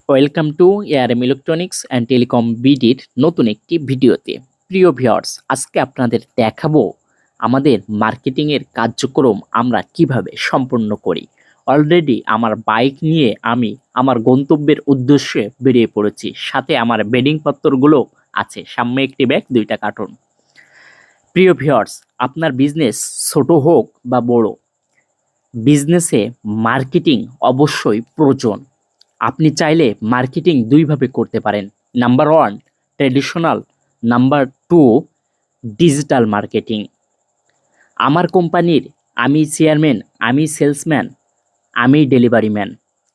Welcome to ARM electronics and telecom বিডির নতুন একটি ভিডিওতে। প্রিয় ভিউয়ার্স, আজকে আপনাদের দেখাবো আমাদের মার্কেটিংয়ের কার্যক্রম আমরা কিভাবে সম্পন্ন করি। অলরেডি আমার বাইক নিয়ে আমি আমার গন্তব্যের উদ্দেশ্যে বেরিয়ে পড়েছি, সাথে আমার বেডিং পত্রগুলো আছে, সামনে একটি ব্যাগ, 2টা কার্টুন। প্রিয় ভিউয়ার্স, আপনার বিজনেস ছোট হোক বা বড়, বিজনেসে মার্কেটিং অবশ্যই প্রয়োজন। আপনি চাইলে মার্কেটিং দুইভাবে করতে পারেন। Number 1 traditional, number 2 digital marketing. আমার কোম্পানির আমি চেয়ারম্যান, আমি সেলসম্যান, আমি ডেলিভারি ম্যান।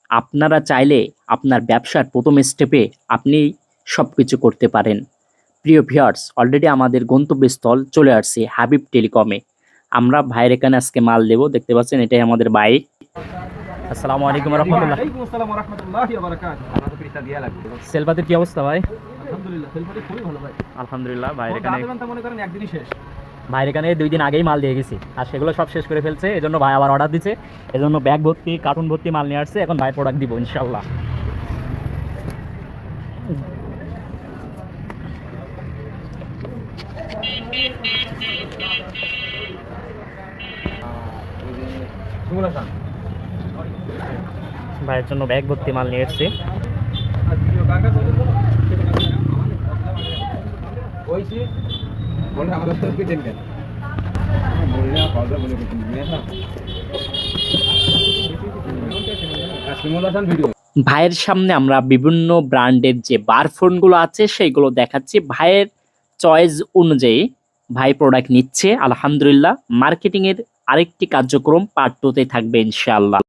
আপনারা চাইলে আপনার ব্যবসার প্রথম স্টেপে আপনি সব কিছু করতে পারেন। প্রিয় ভিউয়ার্স, অলরেডি আমাদের গন্তব্যস্থল চলে আসছে হাবিব টেলিকমে। আমরা ভাইয়ের এখানে আজকে মাল দেব, দেখতে পাচ্ছেন এটাই আমাদের বাইক। আসসালামু আলাইকুম রাহমাতুল্লাহ। ওয়ালাইকুম আসসালাম ওয়া রাহমাতুল্লাহি ওয়া বারাকাতুহু। আপনাদের পরিচয় দেয়া লাগবে। সেলপাতির কি অবস্থা ভাই? আলহামদুলিল্লাহ, সেলফাটি খুবই ভালো ভাই। আলহামদুলিল্লাহ। ভাইয়ের কোন এখানে দাঁতে মনে করেন একদিনই শেষ। ভাইয়ের এখানে 2 দিন আগেই মাল দিয়ে গেছি, আর সেগুলো সব শেষ করে ফেলছে। এজন্য ভাই আবার অর্ডার দিচ্ছে, এজন্য ব্যাগ ভর্তি কার্টুন ভর্তি মাল নিয়ে আসছে। এখন ভাই প্রোডাক্ট দিব ইনশাআল্লাহ। সুমলাসান ভাইয়ের জন্য ব্যাগ ভর্তি মাল নিয়ে এসেছি। আজকে কাকা বলে তো ওইছি বলে আমাদের তো পিটেন কেন বলে না কথা বলে পিটেন নিয়ে না সুমলাসান ভিডিও। ভাইয়ের সামনে আমরা বিভিন্ন ব্র্যান্ডের যে বারফোনগুলো আছে সেইগুলো দেখাচ্ছি। ভাইয়ের চয়েস অনুযায়ী ভাই প্রোডাক্ট নিচ্ছে। আলহামদুলিল্লাহ। মার্কেটিংয়ের আরেকটি কার্যক্রম পার্ট 2 তে থাকবে ইনশাআল্লাহ।